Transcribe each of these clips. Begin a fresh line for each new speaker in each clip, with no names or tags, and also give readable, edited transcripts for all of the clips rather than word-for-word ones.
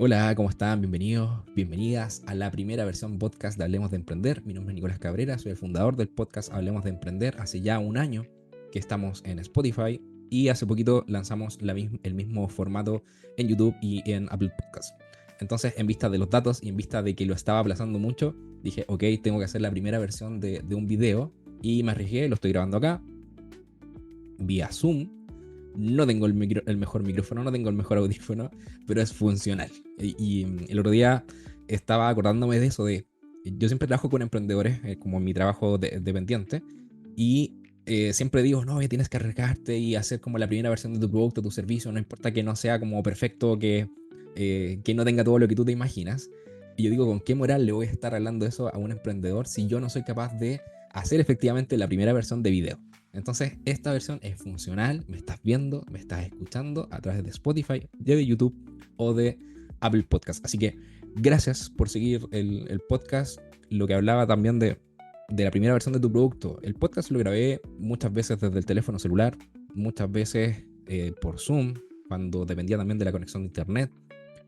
Hola, ¿cómo están? Bienvenidos, bienvenidas a la primera versión podcast de Hablemos de Emprender. Mi nombre es Nicolás Cabrera, soy el fundador del podcast Hablemos de Emprender. Hace ya un año que estamos en Spotify y hace poquito lanzamos el mismo formato en YouTube y en Apple Podcasts. Entonces, en vista de los datos y en vista de que lo estaba aplazando mucho, dije, ok, tengo que hacer la primera versión de un video y me arriesgué, lo estoy grabando acá, vía Zoom. No tengo el mejor micrófono, no tengo el mejor audífono, pero es funcional. Y el otro día estaba acordándome de eso, yo siempre trabajo con emprendedores, como mi trabajo dependiente, y siempre digo, no, tienes que arriesgarte y hacer como la primera versión de tu producto, tu servicio, no importa que no sea como perfecto, que no tenga todo lo que tú te imaginas. Y yo digo, ¿con qué moral le voy a estar hablando eso a un emprendedor si yo no soy capaz de hacer efectivamente la primera versión de video? Entonces, esta versión es funcional, me estás viendo, me estás escuchando a través de Spotify, de YouTube o de Apple Podcast. Así que gracias por seguir el podcast. Lo que hablaba también de la primera versión de tu producto. El podcast lo grabé muchas veces desde el teléfono celular, muchas veces por Zoom, cuando dependía también de la conexión de internet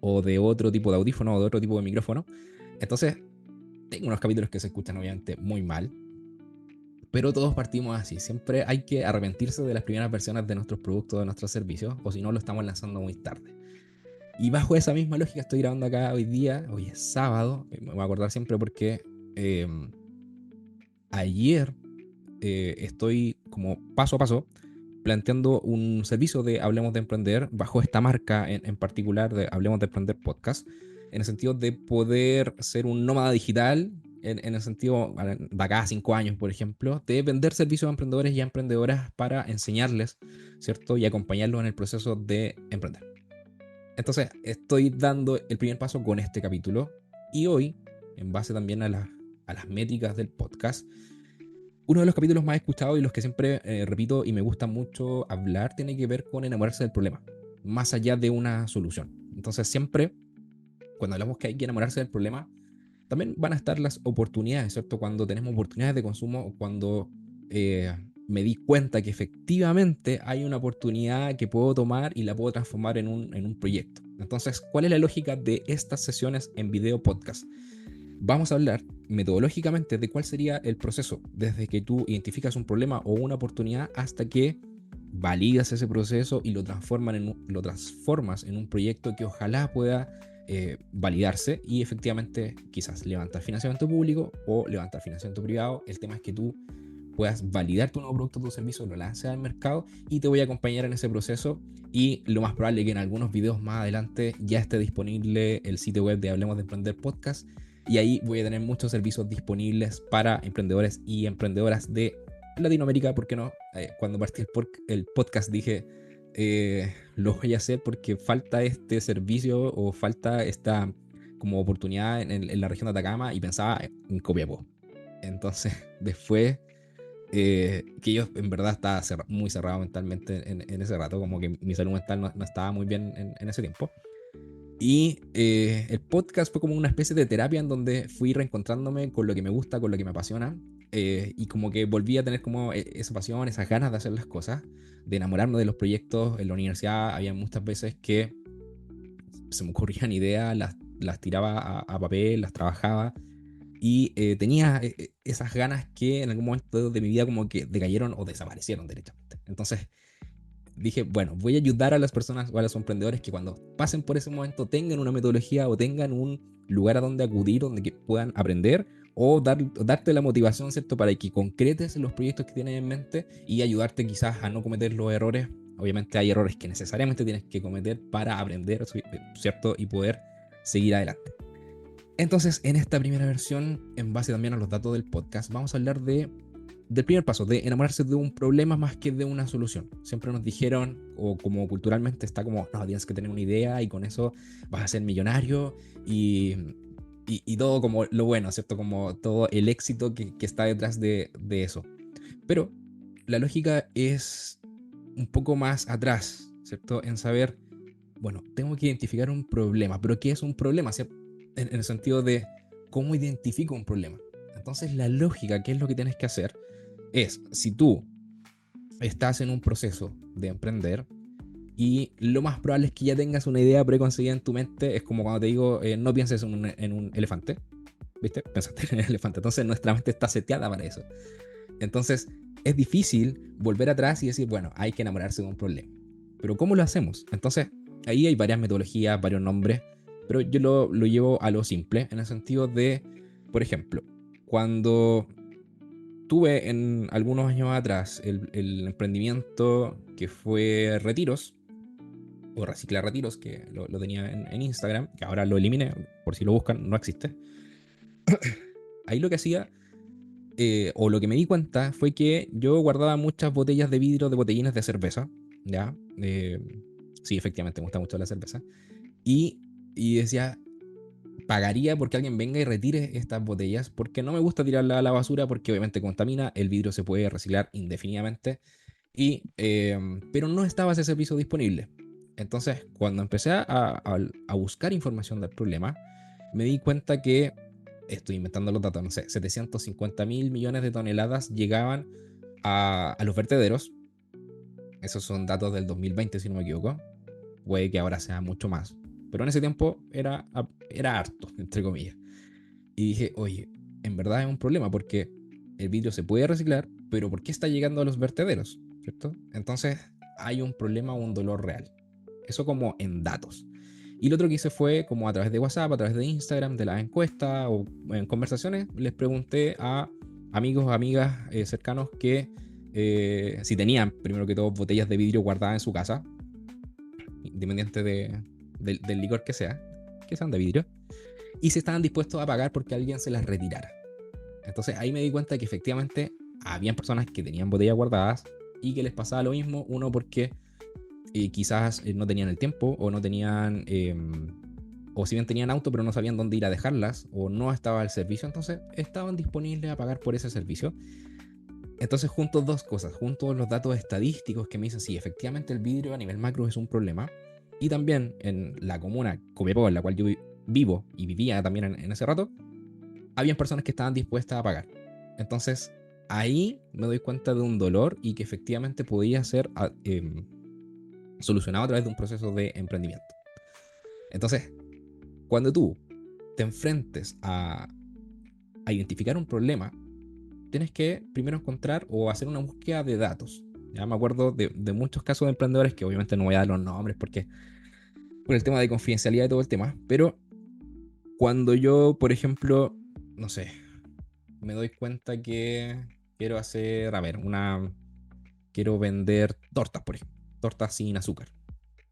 o de otro tipo de audífono o de otro tipo de micrófono. Entonces, tengo unos capítulos que se escuchan obviamente muy mal, pero todos partimos así. Siempre hay que arrepentirse de las primeras versiones de nuestros productos, de nuestros servicios, o si no, lo estamos lanzando muy tarde. Y bajo esa misma lógica estoy grabando acá hoy día. Hoy es sábado. Me voy a acordar siempre porque eh, ayer estoy como paso a paso planteando un servicio de Hablemos de Emprender bajo esta marca en particular de Hablemos de Emprender Podcast, en el sentido de poder ser un nómada digital, en el sentido de acá a 5 años, por ejemplo, de vender servicios a emprendedores y a emprendedoras para enseñarles, ¿cierto? Y acompañarlos en el proceso de emprender. Entonces, estoy dando el primer paso con este capítulo y hoy, en base también a las métricas del podcast, uno de los capítulos más escuchados y los que siempre repito y me gusta mucho hablar tiene que ver con enamorarse del problema, más allá de una solución. Entonces siempre, cuando hablamos que hay que enamorarse del problema, también van a estar las oportunidades, ¿cierto? Cuando tenemos oportunidades de consumo o cuando eh, me di cuenta que efectivamente hay una oportunidad que puedo tomar y la puedo transformar en un proyecto. Entonces, ¿cuál es la lógica de estas sesiones en video podcast? Vamos a hablar metodológicamente de cuál sería el proceso desde que tú identificas un problema o una oportunidad hasta que validas ese proceso y lo transformas en un proyecto que ojalá pueda validarse y efectivamente quizás levantar financiamiento público o levantar financiamiento privado. El tema es que tú puedas validar tu nuevo producto o tu servicio, lo lances al mercado y te voy a acompañar en ese proceso, y lo más probable es que en algunos videos más adelante ya esté disponible el sitio web de Hablemos de Emprender Podcast, y ahí voy a tener muchos servicios disponibles para emprendedores y emprendedoras de Latinoamérica. ¿Por qué no? Cuando partí el podcast dije, lo voy a hacer porque falta este servicio o falta esta como oportunidad en la región de Atacama, y pensaba en Copiapó. Entonces, después que yo en verdad estaba muy cerrado mentalmente en ese rato, como que mi salud mental no estaba muy bien en ese tiempo. Y el podcast fue como una especie de terapia en donde fui reencontrándome con lo que me gusta, con lo que me apasiona, y como que volví a tener como esa pasión, esas ganas de hacer las cosas, de enamorarme de los proyectos. En la universidad había muchas veces que se me ocurrían ideas, las tiraba a papel, las trabajaba, y tenía esas ganas que en algún momento de mi vida como que decayeron o desaparecieron derechamente. Entonces dije, bueno, voy a ayudar a las personas o a los emprendedores que cuando pasen por ese momento tengan una metodología o tengan un lugar a donde acudir, donde que puedan aprender o darte la motivación, ¿cierto? Para que concretes los proyectos que tienes en mente y ayudarte quizás a no cometer los errores. Obviamente hay errores que necesariamente tienes que cometer para aprender, ¿cierto? Y poder seguir adelante. Entonces, en esta primera versión, en base también a los datos del podcast, vamos a hablar del primer paso, de enamorarse de un problema más que de una solución. Siempre nos dijeron, o como culturalmente está como, no, tienes que tener una idea y con eso vas a ser millonario y todo como lo bueno, ¿cierto? Como todo el éxito que está detrás de eso. Pero la lógica es un poco más atrás, ¿cierto? En saber, bueno, tengo que identificar un problema, pero ¿qué es un problema? ¿Cierto? En el sentido de cómo identifico un problema. Entonces la lógica, ¿qué es lo que tienes que hacer? Es, si tú estás en un proceso de emprender y lo más probable es que ya tengas una idea preconcebida en tu mente. Es como cuando te digo, no pienses en un elefante, ¿viste? Pensaste en el elefante. Entonces nuestra mente está seteada para eso. Entonces es difícil volver atrás y decir, bueno, hay que enamorarse de un problema. Pero ¿cómo lo hacemos? Entonces ahí hay varias metodologías, varios nombres, pero yo lo llevo a lo simple, en el sentido de, por ejemplo, cuando tuve en algunos años atrás el emprendimiento que fue Retiros, o Reciclar Retiros, que lo tenía en Instagram, que ahora lo eliminé, por si lo buscan, no existe. Ahí lo que hacía, o lo que me di cuenta, fue que yo guardaba muchas botellas de vidrio de botellines de cerveza, ¿ya? Sí, efectivamente, me gusta mucho la cerveza. Y, y decía, pagaría porque alguien venga y retire estas botellas, porque no me gusta tirarla a la basura, porque obviamente contamina, el vidrio se puede reciclar indefinidamente, pero no estaba ese servicio disponible. Entonces, cuando empecé a buscar información del problema, me di cuenta que, estoy inventando los datos, no sé, 750.000 millones de toneladas llegaban a los vertederos. Esos son datos del 2020, si no me equivoco. Puede que ahora sea mucho más. Pero en ese tiempo era harto, entre comillas. Y dije, oye, en verdad es un problema porque el vidrio se puede reciclar, pero ¿por qué está llegando a los vertederos? ¿Cierto? Entonces hay un problema o un dolor real. Eso como en datos. Y lo otro que hice fue, como a través de WhatsApp, a través de Instagram, de las encuestas o en conversaciones, les pregunté a amigos o amigas cercanos que si tenían, primero que todo, botellas de vidrio guardadas en su casa, independiente del licor que sean de vidrio, y si estaban dispuestos a pagar porque alguien se las retirara. Entonces ahí me di cuenta que efectivamente habían personas que tenían botellas guardadas y que les pasaba lo mismo, uno porque quizás no tenían el tiempo o no tenían, o si bien tenían auto pero no sabían dónde ir a dejarlas o no estaba el servicio, entonces estaban disponibles a pagar por ese servicio. Entonces junto dos cosas, junto los datos estadísticos que me dicen si efectivamente el vidrio a nivel macro es un problema, y también en la comuna Copiapó, en la cual yo vivo y vivía también en ese rato, habían personas que estaban dispuestas a pagar. Entonces ahí me doy cuenta de un dolor y que efectivamente podía ser solucionado a través de un proceso de emprendimiento. Entonces, cuando tú te enfrentes a identificar un problema, tienes que primero encontrar o hacer una búsqueda de datos. Ya me acuerdo de muchos casos de emprendedores que obviamente no voy a dar los nombres porque por el tema de confidencialidad y todo el tema, pero cuando yo, por ejemplo, no sé, me doy cuenta que quiero hacer, a ver, quiero vender tortas, por ejemplo, tortas sin azúcar.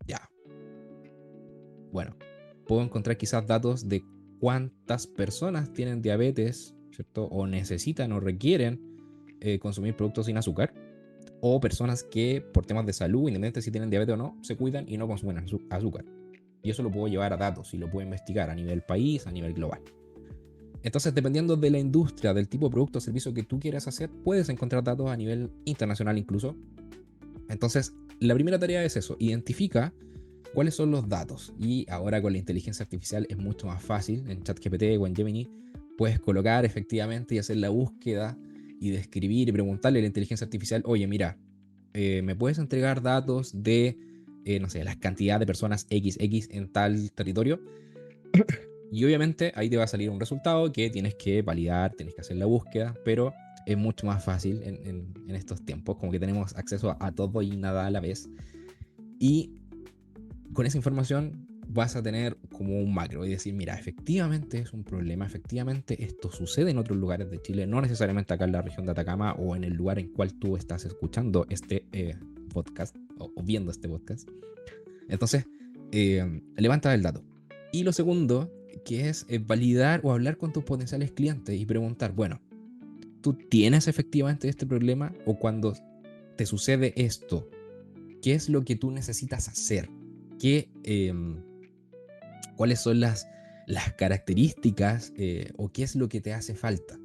Ya, bueno, puedo encontrar quizás datos de cuántas personas tienen diabetes, ¿cierto? O necesitan o requieren consumir productos sin azúcar, o personas que por temas de salud, independientemente si tienen diabetes o no, se cuidan y no consumen azúcar. Y eso lo puedo llevar a datos y lo puedo investigar a nivel país, a nivel global. Entonces, dependiendo de la industria, del tipo de producto o servicio que tú quieras hacer, puedes encontrar datos a nivel internacional incluso. Entonces, la primera tarea es eso, identifica cuáles son los datos. Y ahora con la inteligencia artificial es mucho más fácil. En ChatGPT o en Gemini puedes colocar efectivamente y hacer la búsqueda y describir y preguntarle a la inteligencia artificial, oye, mira, ¿me puedes entregar datos de, no sé, las cantidades de personas XX en tal territorio? Y obviamente ahí te va a salir un resultado que tienes que validar, tienes que hacer la búsqueda, pero es mucho más fácil en estos tiempos, como que tenemos acceso a todo y nada a la vez. Y con esa información vas a tener como un macro y decir, mira, efectivamente es un problema, efectivamente esto sucede en otros lugares de Chile, no necesariamente acá en la región de Atacama o en el lugar en cual tú estás escuchando este podcast o viendo este podcast. Entonces, levanta el dato. Y lo segundo, que es validar o hablar con tus potenciales clientes y preguntar, bueno, ¿tú tienes efectivamente este problema? O cuando te sucede esto, ¿qué es lo que tú necesitas hacer? ¿Qué, ¿Cuáles son las características o qué es lo que te hace falta?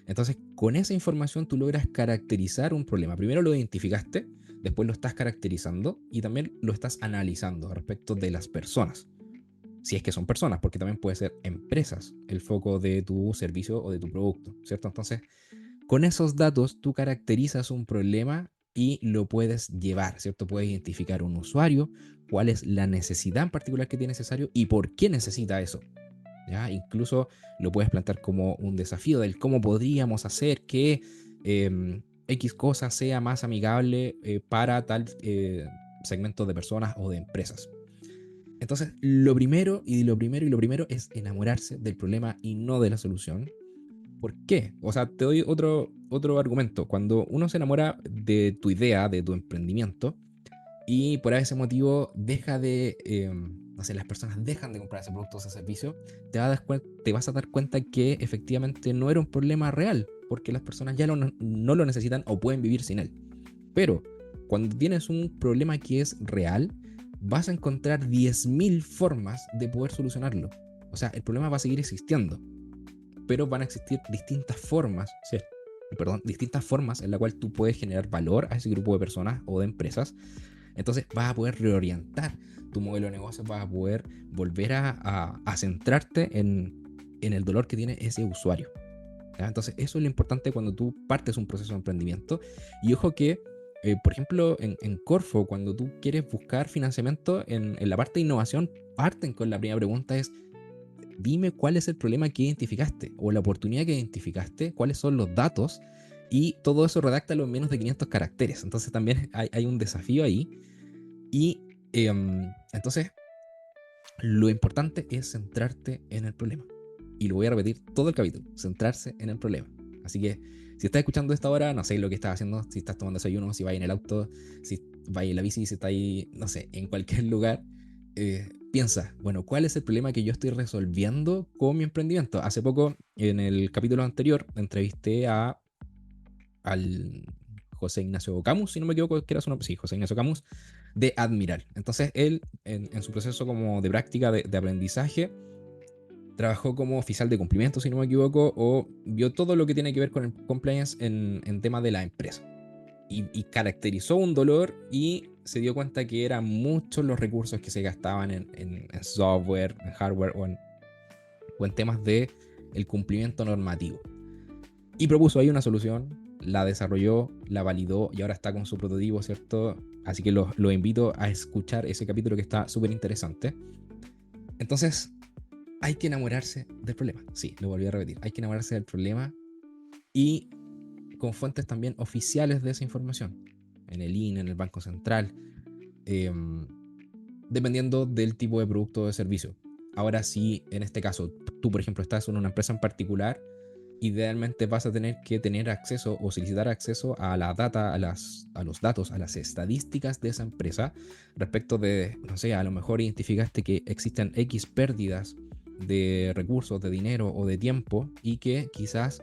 Entonces, con esa información tú logras caracterizar un problema. Primero lo identificaste, después lo estás caracterizando y también lo estás analizando respecto de las personas. Si es que son personas, porque también puede ser empresas el foco de tu servicio o de tu producto, ¿cierto? Entonces, con esos datos tú caracterizas un problema y lo puedes llevar, ¿cierto? Puedes identificar un usuario, cuál es la necesidad en particular que tiene ese usuario y por qué necesita eso. ¿Ya? Incluso lo puedes plantear como un desafío del cómo podríamos hacer que X cosa sea más amigable para tal segmento de personas o de empresas. Entonces, lo primero es enamorarse del problema y no de la solución. ¿Por qué? O sea, te doy otro argumento. Cuando uno se enamora de tu idea, de tu emprendimiento, y por ese motivo deja de, no sé, las personas dejan de comprar ese producto o ese servicio, te vas a dar cuenta que efectivamente no era un problema real, porque las personas ya no lo necesitan o pueden vivir sin él. Pero cuando tienes un problema que es real, vas a encontrar 10.000 formas de poder solucionarlo. O sea, el problema va a seguir existiendo, pero van a existir distintas formas, ¿sí? Distintas formas en la cual tú puedes generar valor a ese grupo de personas o de empresas. Entonces vas a poder reorientar tu modelo de negocio, vas a poder volver a centrarte en el dolor que tiene ese usuario. ¿Ya? Entonces eso es lo importante cuando tú partes un proceso de emprendimiento. Y ojo que, por ejemplo, en Corfo, cuando tú quieres buscar financiamiento en la parte de innovación, parten con la primera pregunta es, dime cuál es el problema que identificaste o la oportunidad que identificaste, cuáles son los datos, y todo eso redáctalo en menos de 500 caracteres. Entonces también hay un desafío ahí. Y entonces lo importante es centrarte en el problema. Y lo voy a repetir todo el capítulo, centrarse en el problema. Así que si estás escuchando esto ahora, no sé lo que estás haciendo, si estás tomando desayuno, si vas en el auto, si vas en la bici, si estás ahí, no sé, en cualquier lugar, piensa, bueno, ¿cuál es el problema que yo estoy resolviendo con mi emprendimiento? Hace poco, en el capítulo anterior, entrevisté al José Ignacio Camus, si no me equivoco, que era su nombre, sí, José Ignacio Camus, de Admiral. Entonces él, en su proceso como de práctica de aprendizaje, trabajó como oficial de cumplimiento, si no me equivoco, o vio todo lo que tiene que ver con el compliance en tema de la empresa. Y caracterizó un dolor y se dio cuenta que eran muchos los recursos que se gastaban en software, en hardware o en temas de el cumplimiento normativo. Y propuso ahí una solución, la desarrolló, la validó y ahora está con su prototipo, ¿cierto? Así que lo invito a escuchar ese capítulo que está súper interesante. Entonces, hay que enamorarse del problema. Sí, lo volví a repetir. Hay que enamorarse del problema y con fuentes también oficiales de esa información. En el INE, en el Banco Central, eh, dependiendo del tipo de producto o de servicio. Ahora, si en este caso tú, por ejemplo, estás en una empresa en particular, idealmente vas a tener que tener acceso o solicitar acceso a la data, a los datos, a las estadísticas de esa empresa respecto de, no sé, a lo mejor identificaste que existen X pérdidas de recursos, de dinero o de tiempo y que quizás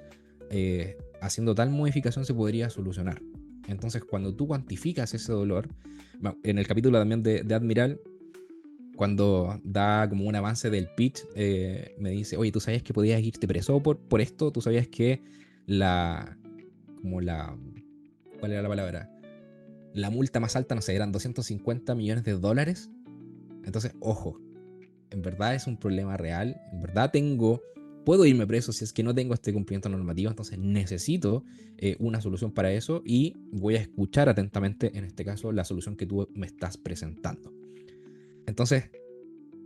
haciendo tal modificación se podría solucionar. Entonces, cuando tú cuantificas ese dolor, en el capítulo también de Admiral, cuando da como un avance del pitch, me dice, oye, ¿tú sabías que podías irte preso por esto? ¿Tú sabías que la, como la, ¿cuál era la palabra? La multa más alta, no sé, eran 250 millones de dólares. Entonces, ojo, en verdad es un problema real, en verdad puedo irme preso si es que no tengo este cumplimiento normativo, entonces necesito una solución para eso y voy a escuchar atentamente, en este caso, la solución que tú me estás presentando. Entonces,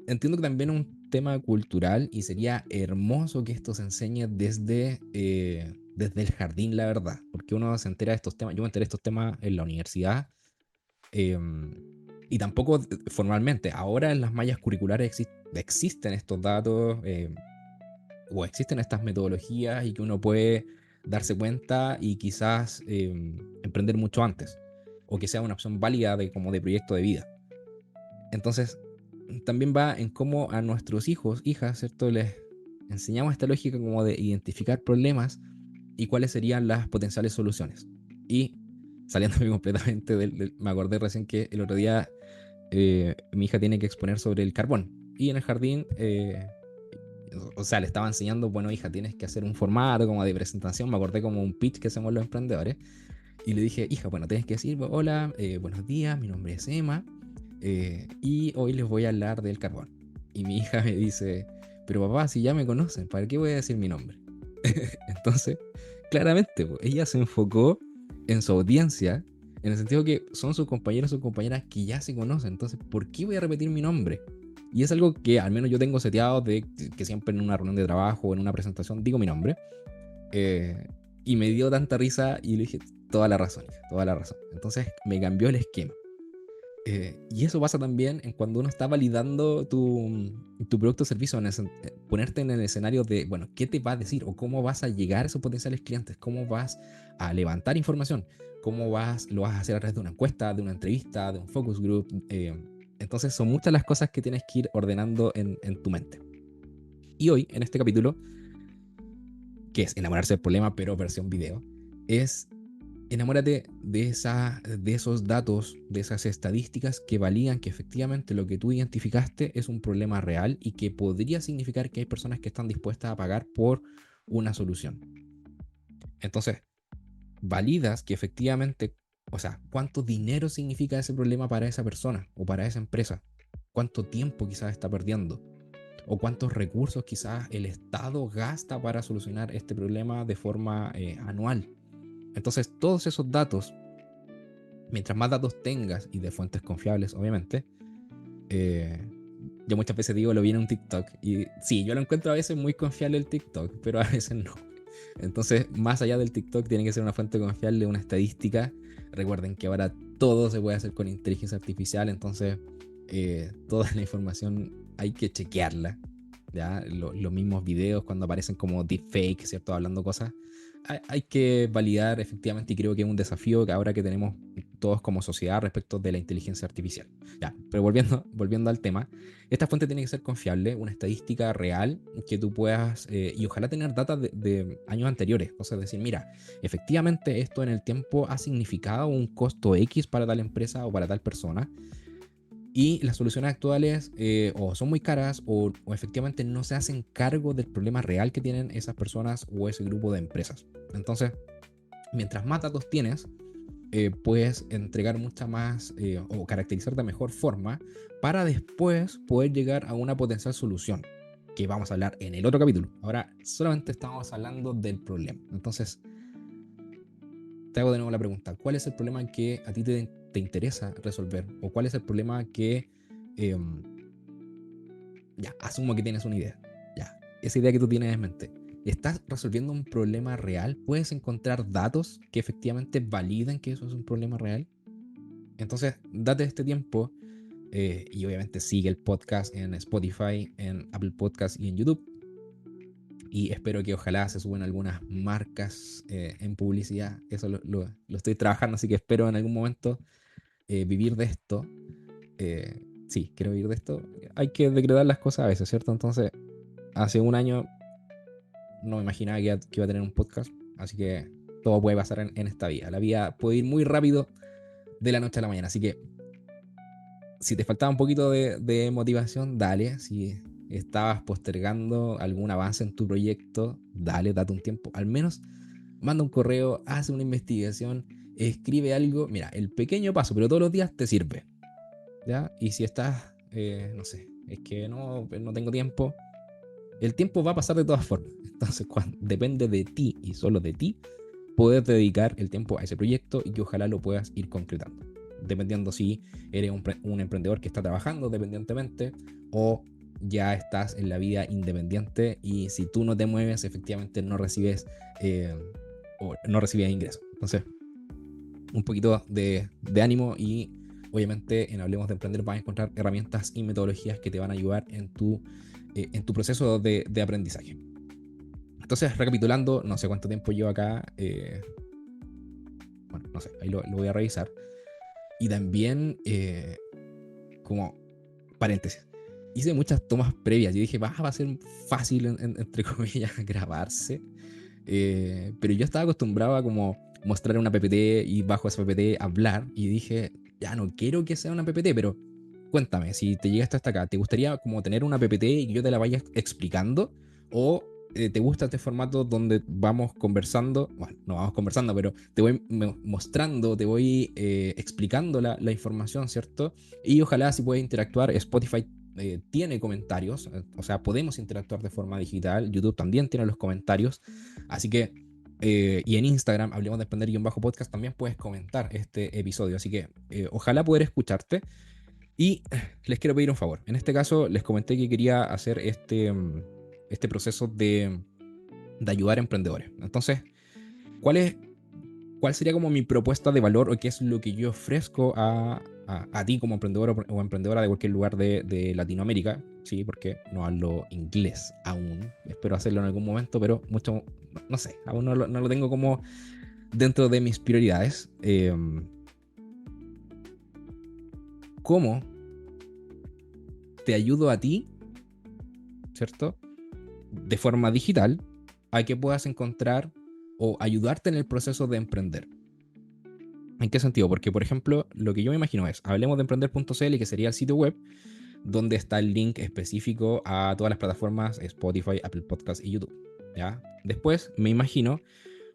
entiendo que también es un tema cultural y sería hermoso que esto se enseñe desde el jardín, la verdad, porque uno se entera de estos temas, yo me enteré de estos temas en la universidad eh, y tampoco formalmente. Ahora en las mallas curriculares existen estos datos o existen estas metodologías y que uno puede darse cuenta y quizás emprender mucho antes o que sea una opción válida como de proyecto de vida. Entonces, también va en cómo a nuestros hijos, hijas, ¿cierto? Les enseñamos esta lógica como de identificar problemas y cuáles serían las potenciales soluciones. Y saliéndome completamente me acordé recién que el otro día mi hija tiene que exponer sobre el carbón. Y en el jardín, o sea, le estaba enseñando, bueno, hija, tienes que hacer un formato como de presentación. Me acordé como un pitch que hacemos los emprendedores. Y le dije, hija, bueno, tienes que decir, hola, buenos días, mi nombre es Emma. Y hoy les voy a hablar del carbón. Y mi hija me dice, pero papá, si ya me conocen, ¿para qué voy a decir mi nombre? Entonces, claramente, ella se enfocó en su audiencia En el sentido que son sus compañeros o compañeras que ya se conocen. Entonces, ¿por qué voy a repetir mi nombre? Y es algo que al menos yo tengo seteado de que siempre en una reunión de trabajo o en una presentación digo mi nombre. Eh, y me dio tanta risa y le dije, toda la razón, hija, toda la razón. Entonces me cambió el esquema. Y eso pasa también en cuando uno está validando tu producto o servicio, ponerte en el escenario de, bueno, ¿qué te va a decir? O cómo vas a llegar a esos potenciales clientes, cómo vas a levantar información, lo vas a hacer a través de una encuesta, de una entrevista, de un focus group. Entonces son muchas las cosas que tienes que ir ordenando en tu mente. Y hoy, en este capítulo, que es enamorarse del problema, pero versión video, es enamórate de esos datos, de esas estadísticas que validan que efectivamente lo que tú identificaste es un problema real y que podría significar que hay personas que están dispuestas a pagar por una solución. Entonces, validas que efectivamente, o sea, cuánto dinero significa ese problema para esa persona o para esa empresa, cuánto tiempo quizás está perdiendo o cuántos recursos quizás el Estado gasta para solucionar este problema de forma anual. Entonces, todos esos datos, mientras más datos tengas y de fuentes confiables, obviamente, eh, yo muchas veces digo, lo vi en un TikTok. Y sí, yo lo encuentro a veces muy confiable el TikTok, pero a veces no. Entonces, más allá del TikTok, tiene que ser una fuente confiable, una estadística. Recuerden que ahora todo se puede hacer con inteligencia artificial, entonces toda la información hay que chequearla. ¿Ya? Los mismos videos cuando aparecen como deepfake, ¿cierto? Hablando cosas, hay que validar efectivamente, y creo que es un desafío que ahora que tenemos todos como sociedad respecto de la inteligencia artificial. Ya, pero volviendo al tema, esta fuente tiene que ser confiable, una estadística real que tú puedas, y ojalá tener datos de años anteriores, entonces decir, mira, efectivamente esto en el tiempo ha significado un costo X para tal empresa o para tal persona, y las soluciones actuales o son muy caras o efectivamente no se hacen cargo del problema real que tienen esas personas o ese grupo de empresas. Entonces, mientras más datos tienes, puedes entregar mucha más o caracterizar de mejor forma para después poder llegar a una potencial solución que vamos a hablar en el otro capítulo. Ahora solamente estamos hablando del problema. Entonces, te hago de nuevo la pregunta, ¿cuál es el problema que a ti te interesa resolver? ¿O cuál es el problema que, eh, ya, asumo que tienes una idea, ya, esa idea que tú tienes en mente, ¿estás resolviendo un problema real? ¿Puedes encontrar datos que efectivamente validen que eso es un problema real? Entonces, date este tiempo y obviamente sigue el podcast en Spotify, en Apple Podcast y en YouTube. Y espero que ojalá se suban algunas marcas en publicidad. Eso lo estoy trabajando, así que espero en algún momento vivir de esto. Sí, quiero vivir de esto. Hay que decretar las cosas a veces, ¿cierto? Entonces, hace un año no me imaginaba que iba a tener un podcast, así que todo puede pasar en esta vida. La vida puede ir muy rápido de la noche a la mañana, así que si te faltaba un poquito de motivación, dale. Si estabas postergando algún avance en tu proyecto, dale, date un tiempo. Al menos manda un correo, haz una investigación, escribe algo. Mira, el pequeño paso, pero todos los días te sirve. ¿Ya? Y si estás, no sé, es que no tengo tiempo, el tiempo va a pasar de todas formas. Entonces, depende de ti y solo de ti poder dedicar el tiempo a ese proyecto y que ojalá lo puedas ir concretando. Dependiendo si eres un emprendedor que está trabajando dependientemente o ya estás en la vida independiente y si tú no te mueves, efectivamente no recibes o no recibes ingresos. Entonces, un poquito de ánimo y obviamente en Hablemos de Emprender vas a encontrar herramientas y metodologías que te van a ayudar en tu proceso de aprendizaje. Entonces, recapitulando, no sé cuánto tiempo llevo acá, bueno, no sé, ahí lo voy a revisar. Y también, como paréntesis, hice muchas tomas previas. Yo dije, va a ser fácil, entre comillas, grabarse. Pero yo estaba acostumbrado a como mostrar una PPT y bajo esa PPT hablar. Y dije, ya no quiero que sea una PPT, pero cuéntame, si te llegaste hasta acá, ¿te gustaría como tener una PPT y que yo te la vaya explicando? ¿O te gusta este formato donde vamos conversando? Bueno, no vamos conversando, pero te voy mostrando, te voy explicando la información, ¿cierto? Y ojalá si puedes interactuar, Spotify tiene comentarios, o sea, podemos interactuar de forma digital, YouTube también tiene los comentarios, así que y en Instagram, Hablemos de Emprender-podcast, también puedes comentar este episodio. Así que ojalá poder escucharte. Y les quiero pedir un favor. En este caso, les comenté que quería hacer este proceso de ayudar a emprendedores. Entonces, ¿cuál es, ¿cuál sería como mi propuesta de valor o qué es lo que yo ofrezco a ti como emprendedor o emprendedora de cualquier lugar de Latinoamérica? Sí, porque no hablo inglés aún. Espero hacerlo en algún momento, pero mucho, no sé, aún no lo tengo como dentro de mis prioridades. ¿Cómo te ayudo a ti, cierto? De forma digital, a que puedas encontrar o ayudarte en el proceso de emprender. ¿En qué sentido? Porque, por ejemplo, lo que yo me imagino es, hablemos de emprender.cl, que sería el sitio web, donde está el link específico a todas las plataformas Spotify, Apple Podcasts y YouTube. ¿Ya? Después me imagino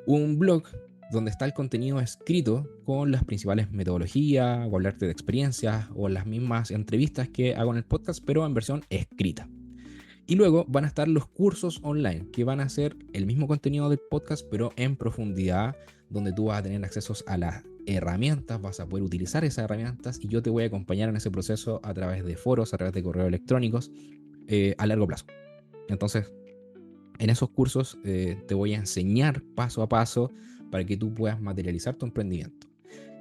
un blog donde está el contenido escrito con las principales metodologías, o hablarte de experiencias, o las mismas entrevistas que hago en el podcast, pero en versión escrita. Y luego van a estar los cursos online, que van a ser el mismo contenido del podcast, pero en profundidad, donde tú vas a tener acceso a las herramientas, vas a poder utilizar esas herramientas y yo te voy a acompañar en ese proceso a través de foros, a través de correos electrónicos, a largo plazo. Entonces, en esos cursos te voy a enseñar paso a paso para que tú puedas materializar tu emprendimiento.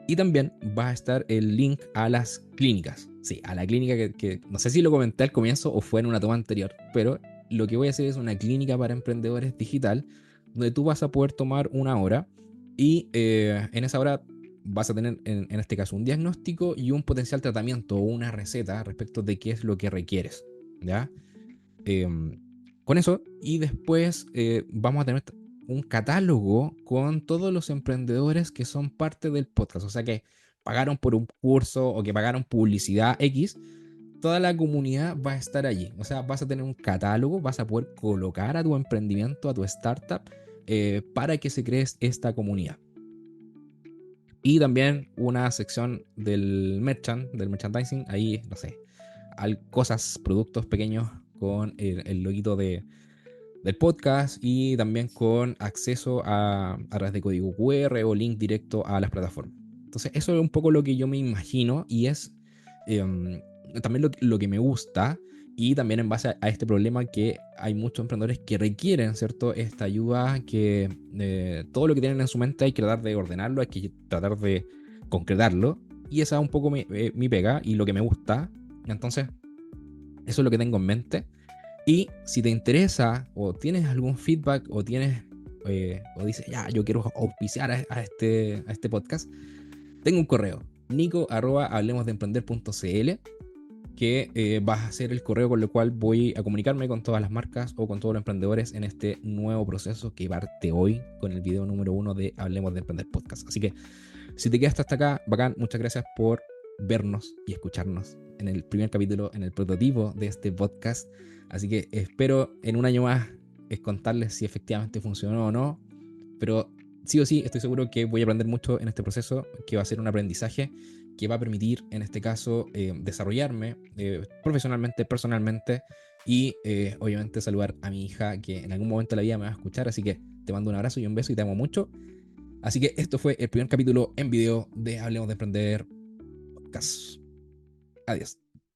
Y también va a estar el link a las clínicas. Sí, a la clínica que no sé si lo comenté al comienzo o fue en una toma anterior, pero lo que voy a hacer es una clínica para emprendedores digital, donde tú vas a poder tomar una hora y en esa hora vas a tener, en este caso, un diagnóstico y un potencial tratamiento o una receta respecto de qué es lo que requieres. ¿Ya? Eh, con eso, y después vamos a tener un catálogo con todos los emprendedores que son parte del podcast, o sea que pagaron por un curso o que pagaron publicidad X, toda la comunidad va a estar allí, o sea, vas a tener un catálogo, vas a poder colocar a tu emprendimiento, a tu startup, para que se cree esta comunidad. Y también una sección del merchandising, ahí, no sé, cosas, productos pequeños con el loguito del podcast y también con acceso a través de código QR o link directo a las plataformas. Entonces, eso es un poco lo que yo me imagino y es también lo que me gusta y también en base a este problema que hay muchos emprendedores que requieren, ¿cierto? Esta ayuda, que todo lo que tienen en su mente hay que tratar de ordenarlo, hay que tratar de concretarlo y esa es un poco mi pega y lo que me gusta. Entonces, eso es lo que tengo en mente. Y si te interesa o tienes algún feedback o tienes o dices, ya, yo quiero auspiciar a este podcast, tengo un correo, nico@hablemosdeemprender.cl, que va a ser el correo con el cual voy a comunicarme con todas las marcas o con todos los emprendedores en este nuevo proceso que parte hoy con el video número 1 de Hablemos de Emprender Podcast. Así que si te quedaste hasta acá, bacán, muchas gracias por vernos y escucharnos en el primer capítulo, en el prototipo de este podcast. Así que espero en un año más contarles si efectivamente funcionó o no, pero sí o sí estoy seguro que voy a aprender mucho en este proceso, que va a ser un aprendizaje que va a permitir, en este caso, desarrollarme profesionalmente, personalmente y obviamente saludar a mi hija que en algún momento de la vida me va a escuchar. Así que te mando un abrazo y un beso y te amo mucho. Así que esto fue el primer capítulo en video de Hablemos de Emprender Podcast. Adiós.